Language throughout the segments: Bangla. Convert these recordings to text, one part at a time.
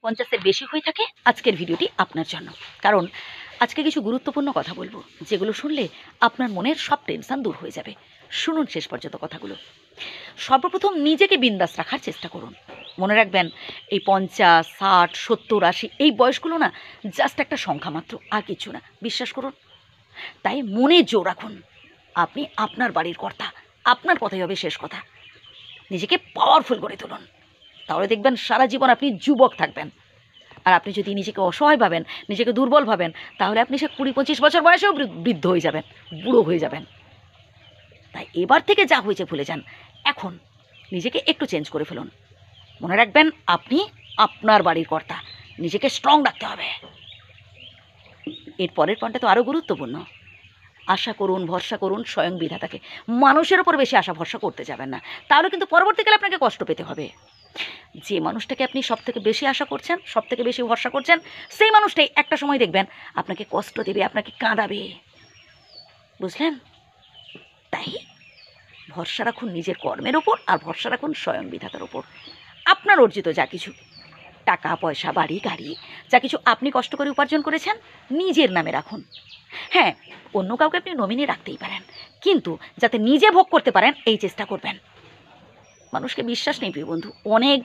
50-এর বেশি হয়ে থাকে আজকের ভিডিওটি আপনার জন্য। কারণ আজকে কিছু গুরুত্বপূর্ণ কথা বলবো, যেগুলো শুনলে আপনার মনের সব টেনশন দূর হয়ে যাবে। শুনুন শেষ পর্যন্ত কথাগুলো। সর্বপ্রথম নিজেকে বিন্দাস রাখার চেষ্টা করুন। মনে রাখবেন, এই 50, 60, 70, 80 এই বয়সগুলো না জাস্ট একটা সংখ্যা মাত্র, আর কিছু না। বিশ্বাস করুন। তাই মনে জোর রাখুন, আপনি আপনার বাড়ির কর্তা, আপনার কথাই হবে শেষ কথা। নিজেকে পাওয়ারফুল করে তুলুন, তাহলে দেখবেন সারা জীবন আপনি যুবক থাকবেন। আর আপনি যদি নিজেকে অসহায় ভাবেন, নিজেকে দুর্বল ভাবেন, তাহলে আপনি সে 20-25 বছর বয়সেও বৃদ্ধ হয়ে যাবেন, বুড়ো হয়ে যাবেন। তাই এবার থেকে যা হয়েছে ভুলে যান। এখন নিজেকে একটু চেঞ্জ করে ফেলুন। মনে রাখবেন, আপনি আপনার বাড়ির কর্তা, নিজেকে স্ট্রং রাখতে হবে। এর পরের পয়েন্টটা তো আরও গুরুত্বপূর্ণ। আশা করুন, ভরসা করুন স্বয়ং বিধাতাকে। মানুষের ওপর বেশি আশা ভরসা করতে যাবেন না, তাহলে কিন্তু পরবর্তীকালে আপনাকে কষ্ট পেতে হবে। যে মানুষটাকে আপনি সবথেকে বেশি আশা করছেন, সবথেকে বেশি ভরসা করছেন, সেই মানুষটাই একটা সময় দেখবেন আপনাকে কষ্ট দেবে, আপনাকে কাঁদাবে। বুঝলেন? তাই ভরসা রাখুন নিজের কর্মের ওপর, আর ভরসা রাখুন স্বয়ং বিধাতার ওপর। আপনার অর্জিত যা কিছু টাকা পয়সা, বাড়ি গাড়ি, যা কিছু আপনি কষ্ট করে উপার্জন করেছেন, নিজের নামে রাখুন। হ্যাঁ, অন্য কাউকে আপনি নমিনি রাখতেই পারেন, কিন্তু যাতে নিজে ভোগ করতে পারেন এই চেষ্টা করবেন। মানুষকে বিশ্বাস নেই প্রিয় বন্ধু। অনেক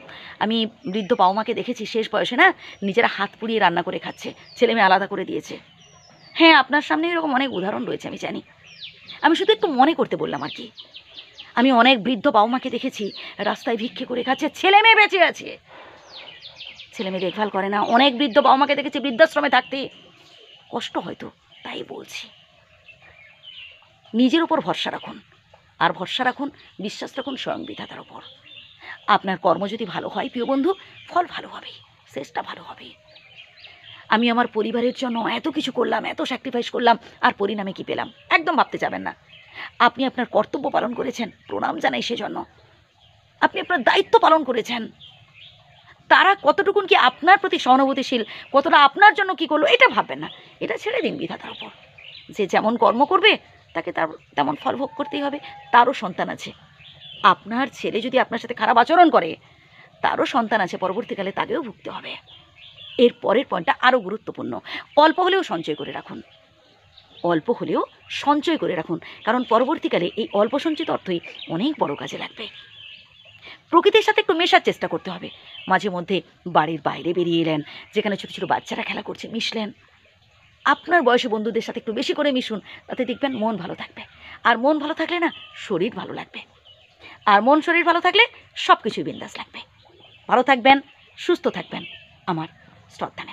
আমি বৃদ্ধ বাবা মাকে দেখেছি শেষ বয়সে না নিজেরা হাত পুড়িয়ে রান্না করে খাচ্ছে, ছেলে মেয়ে আলাদা করে দিয়েছে। হ্যাঁ, আপনার সামনে এরকম অনেক উদাহরণ রয়েছে, আমি জানি। আমি শুধু একটু মনে করতে বললাম আর কি। আমি অনেক বৃদ্ধ বাবা মাকে দেখেছি রাস্তায় ভিক্ষে করে খাচ্ছে, ছেলে মেয়ে বেঁচে আছে, ছেলে মেয়ে দেখভাল করে না। অনেক বৃদ্ধ বাবা মাকে দেখেছি বৃদ্ধাশ্রমে থাকতে, কষ্ট হয়তো। তাই বলছি, নিজের উপর ভরসা রাখুন, আর ভরসা রাখুন, বিশ্বাস রাখুন স্বয়ং বিধাতার ওপর। আপনার কর্ম যদি ভালো হয় প্রিয় বন্ধু, ফল ভালো হবে, শেষটা ভালো হবে। আমি আমার পরিবারের জন্য এত কিছু করলাম, এত স্যাক্রিফাইস করলাম, আর পরিণামে কি পেলাম? একদম ভাবতে যাবেন না। আপনি আপনার কর্তব্য পালন করেছেন, প্রণাম জানাই সেজন্য। আপনি আপনার দায়িত্ব পালন করেছেন। তারা কতটুকুন কি আপনার প্রতি সহানুভূতিশীল, কতটা আপনার জন্য কি করলো, এটা ভাববেন না। এটা ছেড়ে দিন বিধাতার ওপর। যে যেমন কর্ম করবে তাকে তার তেমন ফল ভোগ করতেই হবে। তারও সন্তান আছে। আপনার ছেলে যদি আপনার সাথে খারাপ আচরণ করে, তারও সন্তান আছে, পরবর্তীকালে তাকেও ভুগতে হবে। এর পরের পয়েন্টটা আরও গুরুত্বপূর্ণ। অল্প হলেও সঞ্চয় করে রাখুন, অল্প হলেও সঞ্চয় করে রাখুন, কারণ পরবর্তীকালে এই অল্প সঞ্চিত অর্থই অনেক বড় কাজে লাগবে। প্রকৃতির সাথে একটু মেশার চেষ্টা করতে হবে। মাঝে মধ্যে বাড়ির বাইরে বেরিয়ে এলেন, যেখানে ছোটো ছোটো বাচ্চারা খেলা করছে, মিশলেন। আপনার বয়সী বন্ধুদের সাথে একটু বেশি করে মিশুন, তাতে দেখবেন মন ভালো থাকবে। আর মন ভালো থাকলে না শরীর ভালো লাগবে, আর মন শরীর ভালো থাকলে সব কিছুই বিন্দাস লাগবে। ভালো থাকবেন, সুস্থ থাকবেন। আমার শ্রদ্ধা নেবেন।